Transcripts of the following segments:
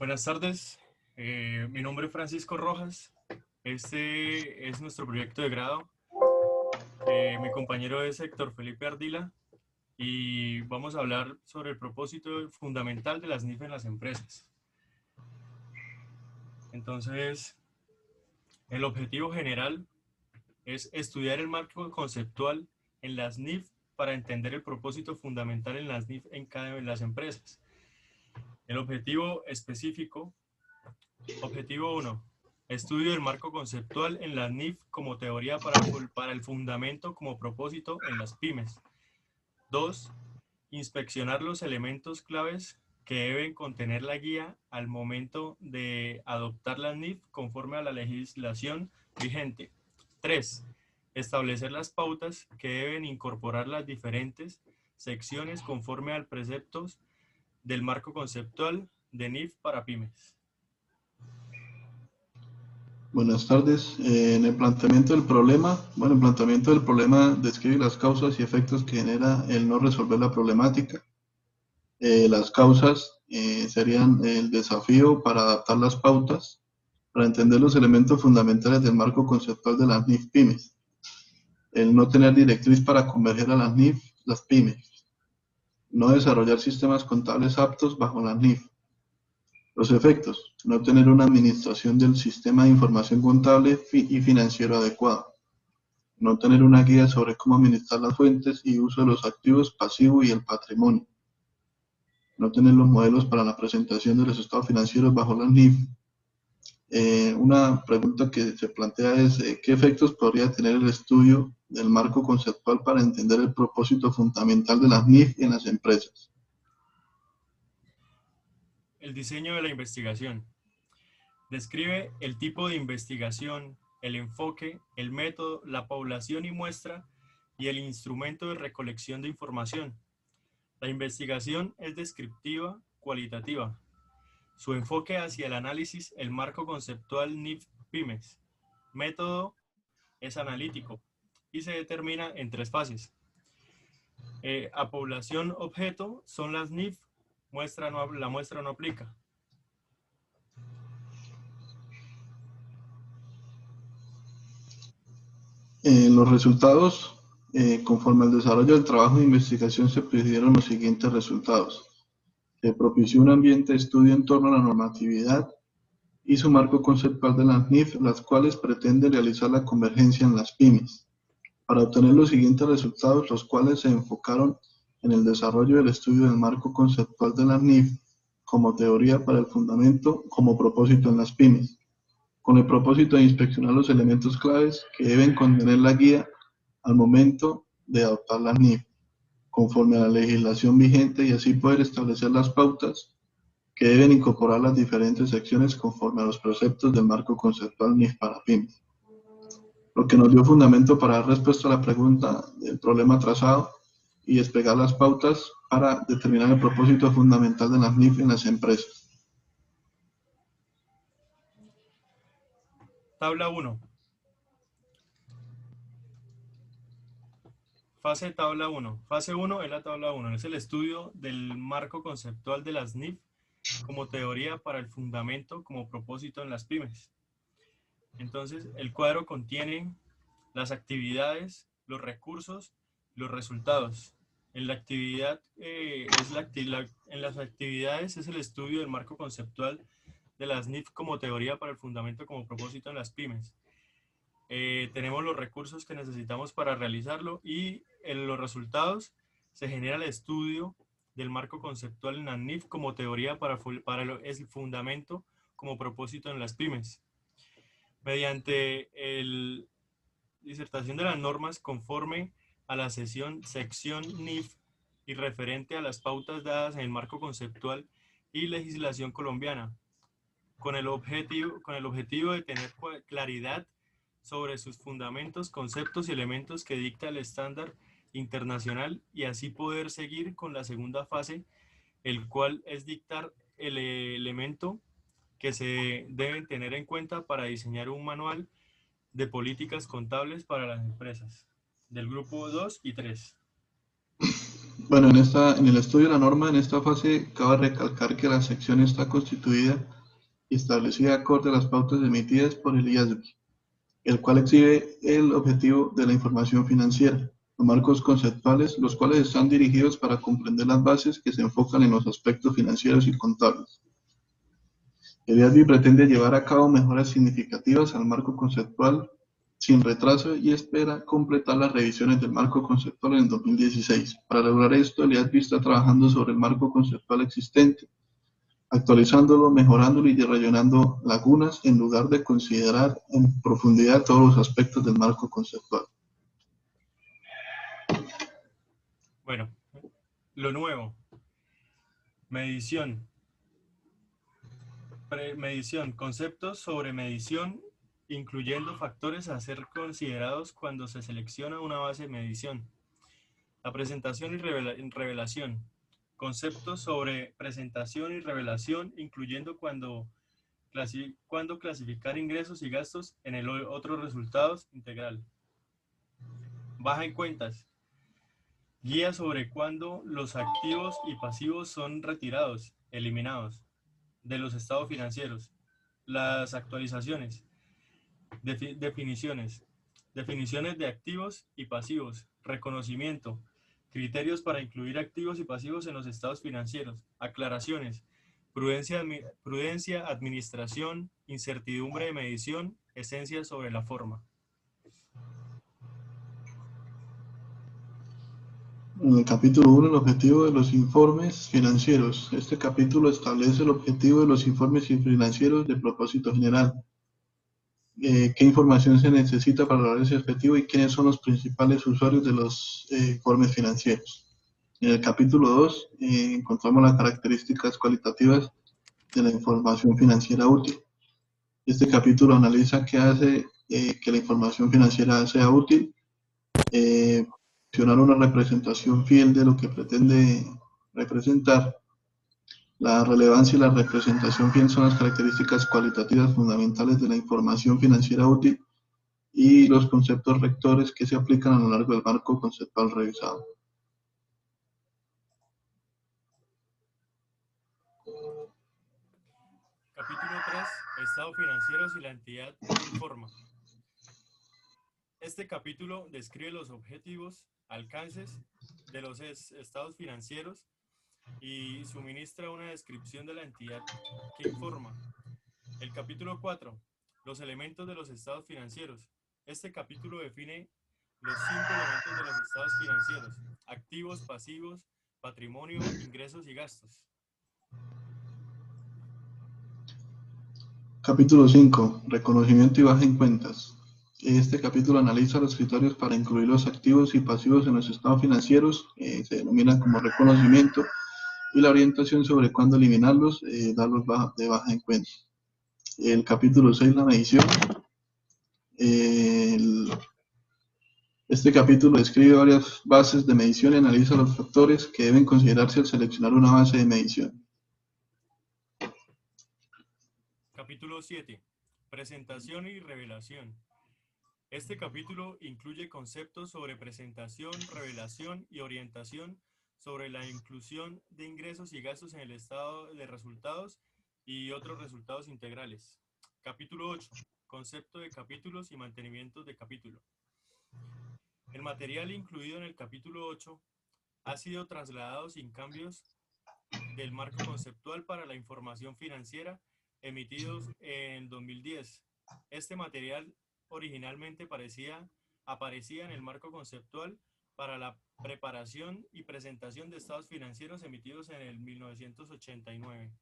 Buenas tardes, mi nombre es Francisco Rojas. Este es nuestro proyecto de grado. Mi compañero es Héctor Felipe Ardila y vamos a hablar sobre el propósito fundamental de las NIF en las empresas. Entonces, el objetivo general es estudiar el marco conceptual en las NIF para entender el propósito fundamental en las NIF en cada una de las empresas. El objetivo específico, objetivo 1. Estudio del marco conceptual en las NIF como teoría para el fundamento como propósito en las pymes. 2. Inspeccionar los elementos claves que deben contener la guía al momento de adoptar las NIF conforme a la legislación vigente. 3. Establecer las pautas que deben incorporar las diferentes secciones conforme al preceptos del marco conceptual de NIF para pymes. Buenas tardes. En el planteamiento del problema, describe las causas y efectos que genera el no resolver la problemática. Las causas serían el desafío para adaptar las pautas, para entender los elementos fundamentales del marco conceptual de las NIF pymes. El no tener directriz para converger a las NIF, las pymes. No desarrollar sistemas contables aptos bajo las NIF. Los efectos: no tener una administración del sistema de información contable y financiero adecuado. No tener una guía sobre cómo administrar las fuentes y uso de los activos pasivos y el patrimonio. No tener los modelos para la presentación de los estados financieros bajo la NIF. Una pregunta que se plantea es, ¿qué efectos podría tener el estudio del marco conceptual para entender el propósito fundamental de las NIF en las empresas? El diseño de la investigación. Describe el tipo de investigación, el enfoque, el método, la población y muestra y el instrumento de recolección de información. La investigación es descriptiva, cualitativa. Su enfoque hacia el análisis, el marco conceptual NIF-Pymes. Método es analítico y se determina en 3 fases. A población objeto son las NIF, la muestra no aplica. Los resultados, conforme al desarrollo del trabajo de investigación, se previeron los siguientes resultados. Se propició un ambiente de estudio en torno a la normatividad y su marco conceptual de las NIF, las cuales pretenden realizar la convergencia en las pymes, para obtener los siguientes resultados, los cuales se enfocaron en el desarrollo del estudio del marco conceptual de las NIF como teoría para el fundamento como propósito en las pymes, con el propósito de inspeccionar los elementos claves que deben contener la guía al momento de adoptar las NIF, conforme a la legislación vigente, y así poder establecer las pautas que deben incorporar las diferentes secciones conforme a los preceptos del marco conceptual NIF para pymes. Lo que nos dio fundamento para dar respuesta a la pregunta del problema trazado y desplegar las pautas para determinar el propósito fundamental de las NIF en las empresas. Tabla 1. Fase tabla 1. Fase 1 es la tabla 1. Es el estudio del marco conceptual de las NIF como teoría para el fundamento como propósito en las pymes. Entonces, el cuadro contiene las actividades, los recursos, los resultados. En la actividad, en las actividades es el estudio del marco conceptual de las NIF como teoría para el fundamento como propósito en las pymes. Tenemos los recursos que necesitamos para realizarlo y en los resultados se genera el estudio del marco conceptual en la NIF como teoría para el fundamento como propósito en las pymes. Mediante la disertación de las normas conforme a la sección NIF y referente a las pautas dadas en el marco conceptual y legislación colombiana, con el objetivo de tener claridad sobre sus fundamentos, conceptos y elementos que dicta el estándar internacional y así poder seguir con la segunda fase, el cual es dictar el elemento que se deben tener en cuenta para diseñar un manual de políticas contables para las empresas del grupo 2 y 3. Bueno, en el estudio de la norma, en esta fase, cabe recalcar que la sección está constituida y establecida acorde a las pautas emitidas por el IASB, el cual exhibe el objetivo de la información financiera, los marcos conceptuales, los cuales están dirigidos para comprender las bases que se enfocan en los aspectos financieros y contables. El IASB pretende llevar a cabo mejoras significativas al marco conceptual sin retraso y espera completar las revisiones del marco conceptual en 2016. Para lograr esto, el IASB está trabajando sobre el marco conceptual existente, actualizándolo, mejorándolo y rellenando lagunas en lugar de considerar en profundidad todos los aspectos del marco conceptual. Bueno, lo nuevo. Medición. Medición. Conceptos sobre medición, incluyendo factores a ser considerados cuando se selecciona una base de medición. La presentación y revelación. Conceptos sobre presentación y revelación, incluyendo cuando clasificar ingresos y gastos en el otros resultados integral. Baja en cuentas. Guía sobre cuándo los activos y pasivos son retirados, eliminados, de los estados financieros. Las actualizaciones. Definiciones. Definiciones de activos y pasivos. Reconocimiento. Criterios para incluir activos y pasivos en los estados financieros. Aclaraciones. Prudencia, administración, incertidumbre de medición, esencia sobre la forma. En el capítulo 1, el objetivo de los informes financieros. Este capítulo establece el objetivo de los informes financieros de propósito general. Qué información se necesita para lograr ese objetivo y quiénes son los principales usuarios de los informes financieros. En el capítulo 2 encontramos las características cualitativas de la información financiera útil. Este capítulo analiza qué hace que la información financiera sea útil, una representación fiel de lo que pretende representar. La relevancia y la representación fiel son las características cualitativas fundamentales de la información financiera útil y los conceptos rectores que se aplican a lo largo del marco conceptual revisado. Capítulo 3. Estados financieros y la entidad que informa. Este capítulo describe los objetivos, alcances de los estados financieros y suministra una descripción de la entidad que informa. El capítulo 4. Los elementos de los estados financieros. Este capítulo define los 5 elementos de los estados financieros: activos, pasivos, patrimonio, ingresos y gastos. Capítulo 5. Reconocimiento y baja en cuentas. Este capítulo analiza los criterios para incluir los activos y pasivos en los estados financieros, se denominan como reconocimiento, y la orientación sobre cuándo eliminarlos, darlos de baja en cuenta. El capítulo 6, la medición. Este capítulo describe varias bases de medición y analiza los factores que deben considerarse al seleccionar una base de medición. Capítulo 7. Presentación y revelación. Este capítulo incluye conceptos sobre presentación, revelación y orientación sobre la inclusión de ingresos y gastos en el estado de resultados y otros resultados integrales. Capítulo 8. Concepto de capítulos y mantenimiento de capítulo. El material incluido en el capítulo 8 ha sido trasladado sin cambios del marco conceptual para la información financiera emitidos en 2010. Este material originalmente aparecía en el marco conceptual para la preparación y presentación de estados financieros emitidos en el 1989.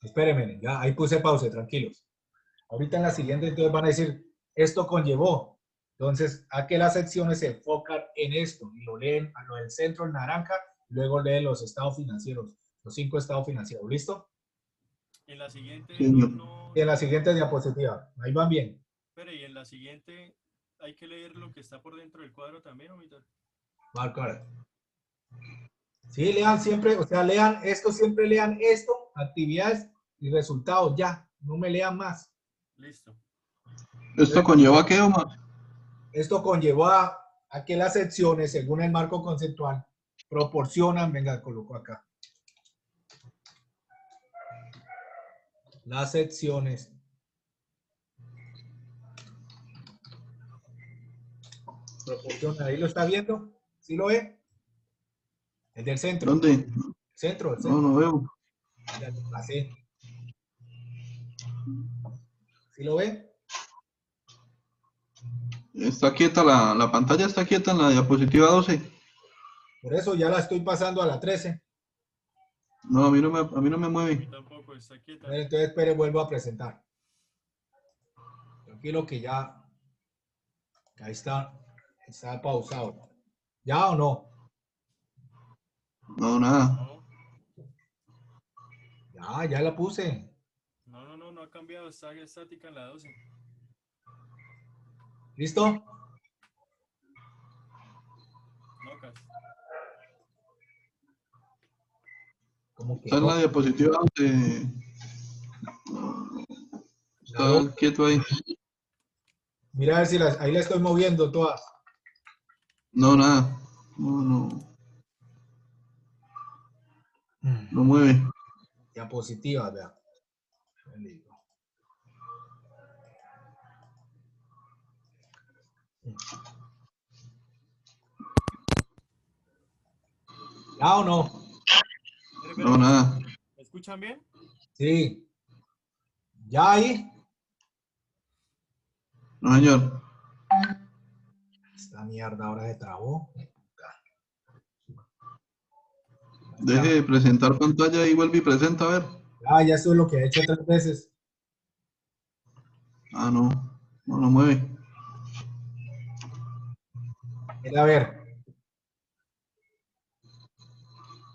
Espéreme, ya ahí puse pausa, tranquilos. Ahorita en la siguiente entonces van a decir, esto conllevó. Entonces, a que las secciones se enfocan en esto y lo leen a lo del centro en naranja, luego leen los estados financieros, los 5 estados financieros. ¿Listo? En la siguiente Sí, y en la siguiente diapositiva. Ahí van bien. Pero y en la siguiente hay que leer lo que está por dentro del cuadro también, ¿o mitad? Vale. Sí, lean siempre, o sea, lean esto, siempre lean esto, actividades y resultados, ya, no me lean más. Listo. ¿Esto conlleva qué, Omar? Esto conllevó a a que las secciones, según el marco conceptual, proporcionan, venga, coloco acá, las secciones proporcionan, ahí lo está viendo, ¿sí lo ve? El del centro, ¿Dónde? centro, el No, centro, no veo. ya lo pasé, ¿sí lo ve? Está quieta la pantalla, está quieta en la diapositiva 12. Por eso ya la estoy pasando a la 13. No, a mí no me A mí mueve. tampoco, está quieta. Entonces, espere, vuelvo a presentar. Tranquilo que ya, ahí está pausado. ¿Ya o no? No, nada. No, Ya la puse. no ha cambiado, está estática en la 12. ¿Listo? No, Cas. Como que Está en no. la diapositiva 11. La dos. Está quieto ahí. Mira a ver si ahí la estoy moviendo todas. No, nada. No, no. No Mm, mueve. Diapositivas, vea. Listo. ¿Ya o no? Espera, No, nada. ¿me escuchan bien? Sí. ¿Ya ahí? No, señor. Esta mierda ahora se trabó. Deje de presentar pantalla y vuelve y presenta, a ver. Ya eso es lo que he hecho 3 veces. Ah, no. No, no mueve. Mira, a ver.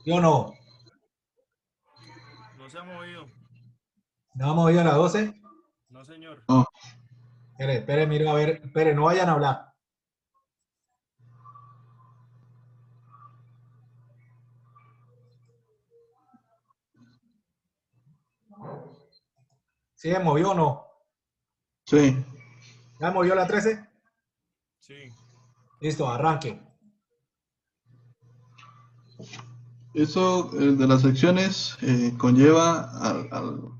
¿Sí o no? No se ha movido. ¿No hemos movido a la 12? No, señor. No. Espere, mira, a ver. Espere, no vayan a hablar. ¿Sí se movió o no? Sí. ¿Ya movió la 13? Sí. Listo, arranque. Eso de las secciones conlleva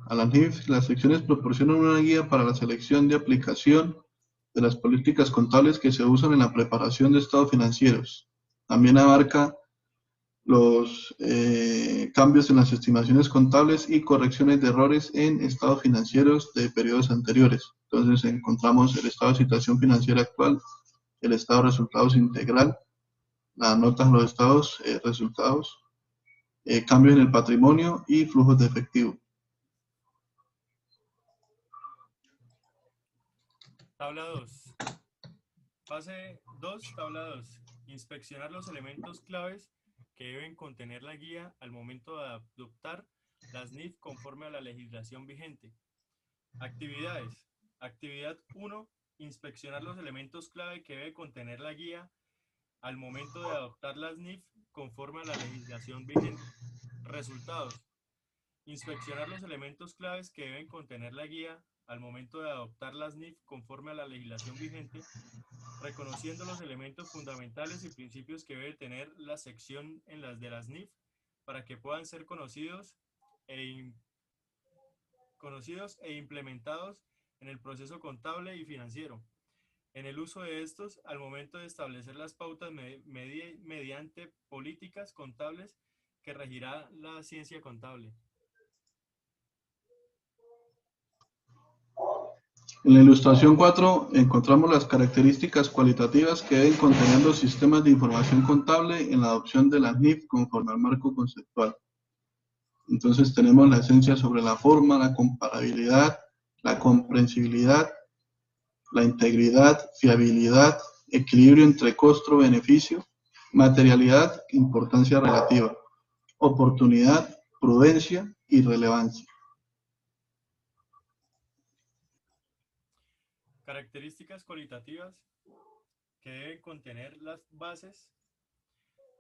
a la NIF. Las secciones proporcionan una guía para la selección de aplicación de las políticas contables que se usan en la preparación de estados financieros. También abarca los cambios en las estimaciones contables y correcciones de errores en estados financieros de periodos anteriores. Entonces encontramos el estado de situación financiera actual, el estado de resultados integral, las notas de los estados resultados, cambios en el patrimonio y flujos de efectivo. Tabla 2. Fase 2, tabla 2. Inspeccionar los elementos claves que deben contener la guía al momento de adoptar las NIF conforme a la legislación vigente. Actividades. Actividad 1. Inspeccionar los elementos clave que debe contener la guía al momento de adoptar las NIF conforme a la legislación vigente. Resultados. Inspeccionar los elementos claves que deben contener la guía al momento de adoptar las NIF conforme a la legislación vigente, reconociendo los elementos fundamentales y principios que debe tener la sección en las de las NIF para que puedan ser e, conocidos e implementados en el proceso contable y financiero. En el uso de estos, al momento de establecer las pautas mediante políticas contables que regirá la ciencia contable. En la ilustración 4 encontramos las características cualitativas que deben contener los sistemas de información contable en la adopción de las NIF conforme al marco conceptual. Entonces tenemos la esencia sobre la forma, la comparabilidad, la comprensibilidad, la integridad, fiabilidad, equilibrio entre costo-beneficio, materialidad, importancia relativa, oportunidad, prudencia y relevancia. Características cualitativas que deben contener las bases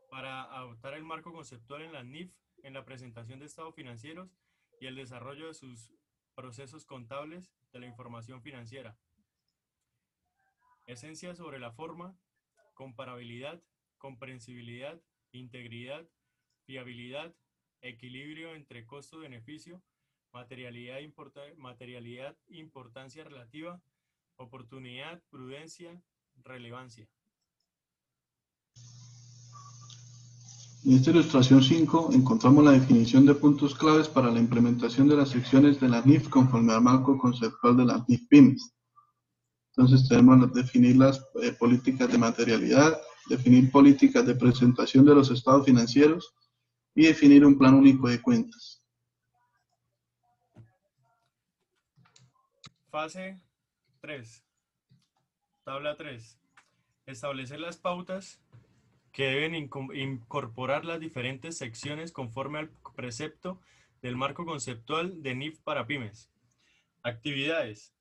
para adoptar el marco conceptual en la NIF, en la presentación de estados financieros y el desarrollo de sus procesos contables de la información financiera. Esencia sobre la forma. comparabilidad, comprensibilidad, integridad, fiabilidad, equilibrio entre costo-beneficio, materialidad, importancia relativa, oportunidad, prudencia, relevancia. En esta ilustración 5 encontramos la definición de puntos claves para la implementación de las secciones de la NIF conforme al marco conceptual de las NIF PYMES. Entonces tenemos que definir las políticas de materialidad, definir políticas de presentación de los estados financieros y definir un plan único de cuentas. Fase 3. Tabla 3. Establecer las pautas que deben incorporar las diferentes secciones conforme al precepto del marco conceptual de NIF para pymes. Actividades.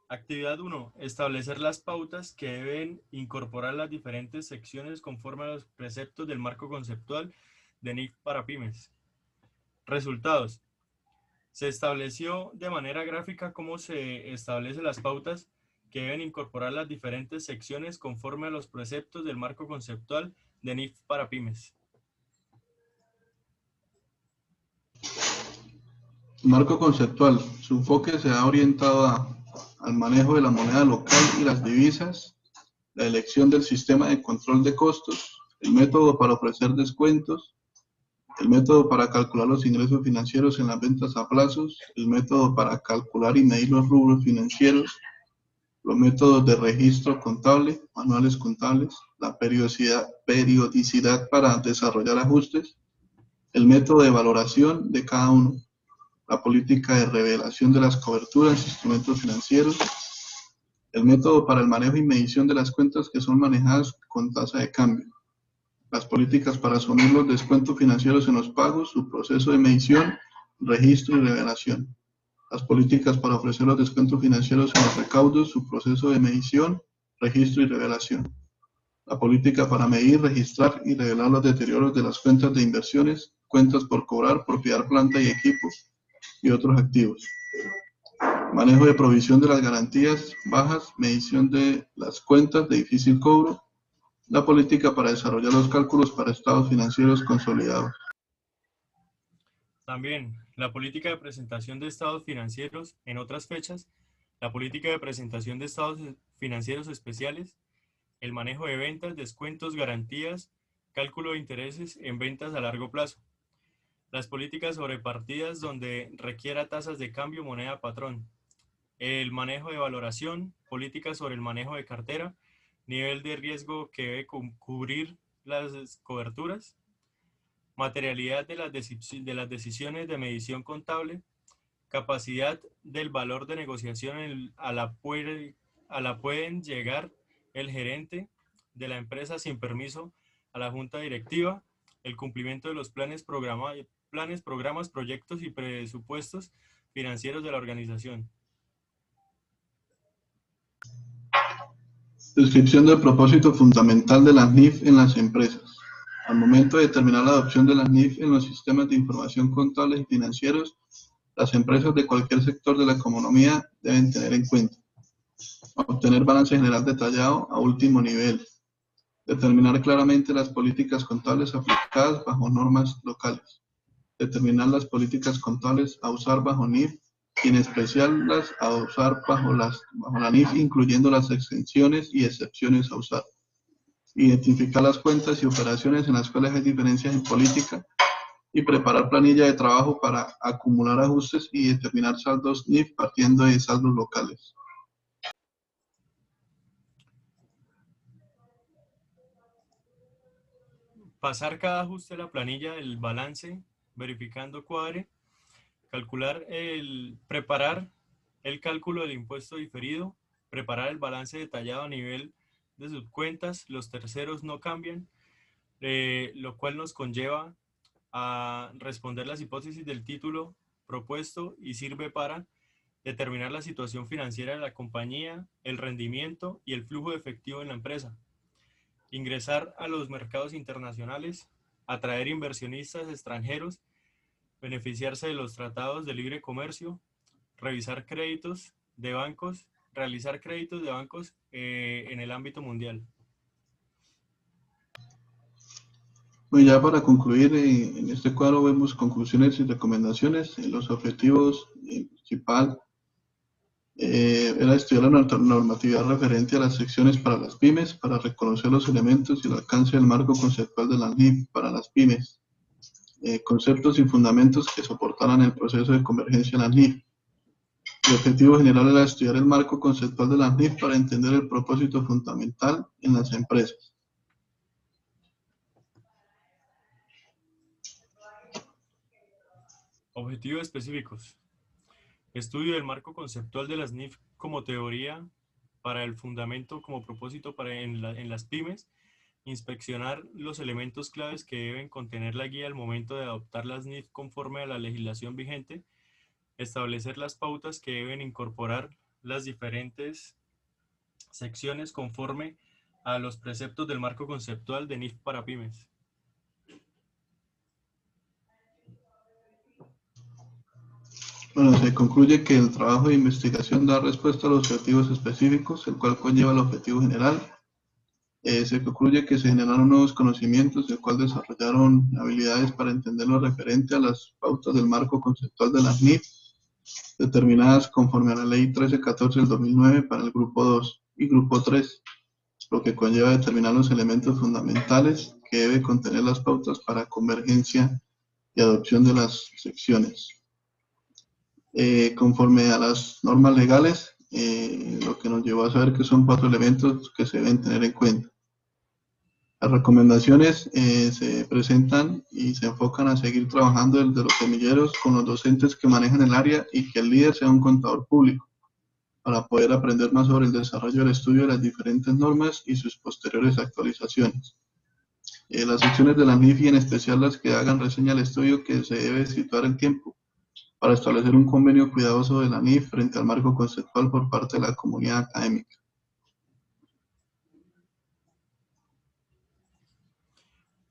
Actividad 1. Establecer las pautas que deben incorporar las diferentes secciones conforme a los preceptos del marco conceptual de NIF para pymes. Resultados. Se estableció de manera gráfica cómo se establecen las pautas que deben incorporar las diferentes secciones conforme a los preceptos del marco conceptual de NIF para pymes. Marco conceptual. Su enfoque se ha orientado al manejo de la moneda local y las divisas, la elección del sistema de control de costos, el método para ofrecer descuentos, el método para calcular los ingresos financieros en las ventas a plazos, el método para calcular y medir los rubros financieros, los métodos de registro contable, manuales contables, la periodicidad para desarrollar ajustes, el método de valoración de cada uno, la política de revelación de las coberturas, instrumentos financieros, el método para el manejo y medición de las cuentas que son manejadas con tasa de cambio, las políticas para asumir los descuentos financieros en los pagos, su proceso de medición, registro y revelación, las políticas para ofrecer los descuentos financieros en los recaudos, su proceso de medición, registro y revelación, la política para medir, registrar y revelar los deterioros de las cuentas de inversiones, cuentas por cobrar, propiedad, planta y equipos y otros activos, manejo de provisión de las garantías bajas, medición de las cuentas de difícil cobro, la política para desarrollar los cálculos para estados financieros consolidados. También la política de presentación de estados financieros en otras fechas, la política de presentación de estados financieros especiales, el manejo de ventas, descuentos, garantías, cálculo de intereses en ventas a largo plazo, las políticas sobre partidas donde requiera tasas de cambio moneda patrón, el manejo de valoración, políticas sobre el manejo de cartera, nivel de riesgo que debe cubrir las coberturas, materialidad de las decisiones de medición contable, capacidad del valor de negociación a la pueden llegar el gerente de la empresa sin permiso a la junta directiva, el cumplimiento de los planes, programas, proyectos y presupuestos financieros de la organización. Descripción del propósito fundamental de las NIF en las empresas. Al momento de determinar la adopción de las NIF en los sistemas de información contables y financieros, las empresas de cualquier sector de la economía deben tener en cuenta: obtener balance general detallado a último nivel, determinar claramente las políticas contables aplicadas bajo normas locales, determinar las políticas contables a usar bajo NIF y en especial las a usar bajo la NIF, incluyendo las exenciones y excepciones a usar, identificar las cuentas y operaciones en las cuales hay diferencias en política y preparar planilla de trabajo para acumular ajustes y determinar saldos NIF partiendo de saldos locales. Pasar cada ajuste a la planilla del balance, verificando cuadre, preparar el cálculo del impuesto diferido, preparar el balance detallado a nivel de subcuentas, los terceros no cambian, lo cual nos conlleva a responder las hipótesis del título propuesto y sirve para determinar la situación financiera de la compañía, el rendimiento y el flujo de efectivo en la empresa, ingresar a los mercados internacionales, atraer inversionistas extranjeros, beneficiarse de los tratados de libre comercio, realizar créditos de bancos en el ámbito mundial. Bueno, ya para concluir, en este cuadro vemos conclusiones y recomendaciones. Los objetivos principal era estudiar la normatividad referente a las secciones para las pymes, para reconocer los elementos y el alcance del marco conceptual de la NIF para las pymes, conceptos y fundamentos que soportaran el proceso de convergencia en la NIF. El objetivo general era estudiar el marco conceptual de la NIF para entender el propósito fundamental en las empresas. Objetivos específicos. Estudio del marco conceptual de las NIF como teoría para el fundamento como propósito en las pymes. Inspeccionar los elementos claves que deben contener la guía al momento de adoptar las NIF conforme a la legislación vigente. Establecer las pautas que deben incorporar las diferentes secciones conforme a los preceptos del marco conceptual de NIF para pymes. Bueno, se concluye que el trabajo de investigación da respuesta a los objetivos específicos, el cual conlleva el objetivo general. Se concluye que se generaron nuevos conocimientos, el cual desarrollaron habilidades para entender lo referente a las pautas del marco conceptual de las NIF, determinadas conforme a la Ley 1314 del 2009 para el Grupo 2 y Grupo 3, lo que conlleva determinar los elementos fundamentales que debe contener las pautas para convergencia y adopción de las secciones. Conforme a las normas legales, lo que nos llevó a saber que son 4 elementos que se deben tener en cuenta. Las recomendaciones se presentan y se enfocan a seguir trabajando desde los semilleros con los docentes que manejan el área y que el líder sea un contador público, para poder aprender más sobre el desarrollo del estudio de las diferentes normas y sus posteriores actualizaciones. Las secciones de la NIF y en especial las que hagan reseña al estudio que se debe situar el tiempo para establecer un convenio cuidadoso de la NIF frente al marco conceptual por parte de la comunidad académica.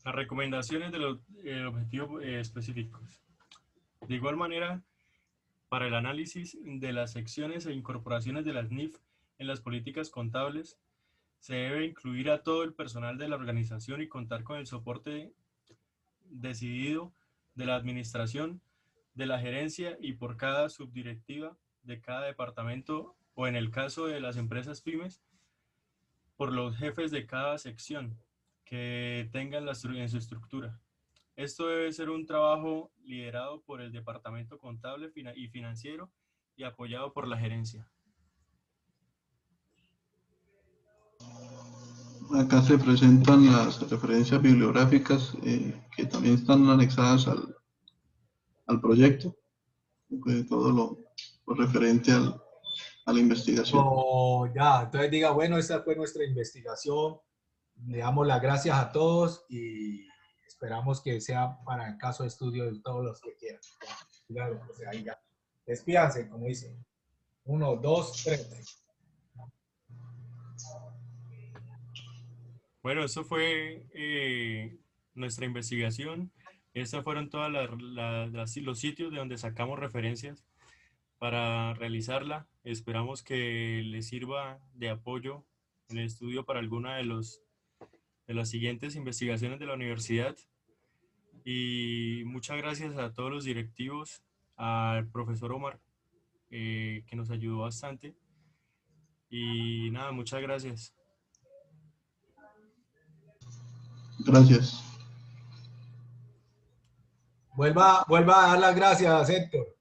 Las recomendaciones de los objetivos específicos. De igual manera, para el análisis de las secciones e incorporaciones de las NIF en las políticas contables, se debe incluir a todo el personal de la organización y contar con el soporte decidido de la administración, de la gerencia y por cada subdirectiva de cada departamento o en el caso de las empresas pymes, por los jefes de cada sección que tengan en su estructura. Esto debe ser un trabajo liderado por el departamento contable y financiero y apoyado por la gerencia. Acá se presentan las referencias bibliográficas que también están anexadas al proyecto, todo lo referente a la investigación. Ya, entonces diga, bueno, esta fue nuestra investigación. Le damos las gracias a todos y esperamos que sea para el caso de estudio de todos los que quieran. Ya, pues ahí ya. Despídanse, como dicen. 1, 2, 3. Bueno, eso fue nuestra investigación. Estos fueron todos los sitios de donde sacamos referencias para realizarla. Esperamos que les sirva de apoyo en el estudio para alguna de las siguientes investigaciones de la universidad. Y muchas gracias a todos los directivos, al profesor Omar, que nos ayudó bastante. Y nada, muchas gracias. Gracias. Vuelva a dar las gracias, Héctor.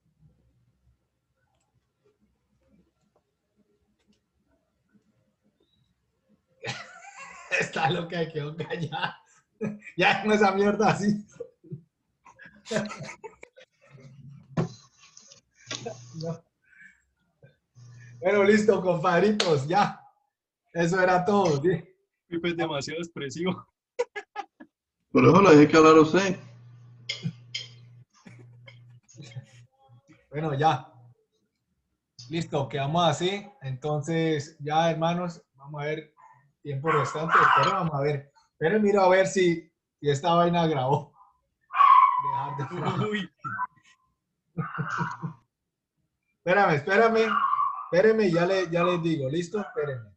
Está lo que quedó callado. Ya no esa mierda así. No. Bueno, listo, compadritos, ya. Eso era todo, ¿sí? Pipe es demasiado expresivo. Por eso le dije que hablar a usted. Bueno, ya. Listo, quedamos así. Entonces, ya, hermanos, vamos a ver tiempo restante. Espera, vamos a ver. Pero miro a ver si esta vaina grabó. Uy. Espérame, ya les digo. ¿Listo? Espérenme.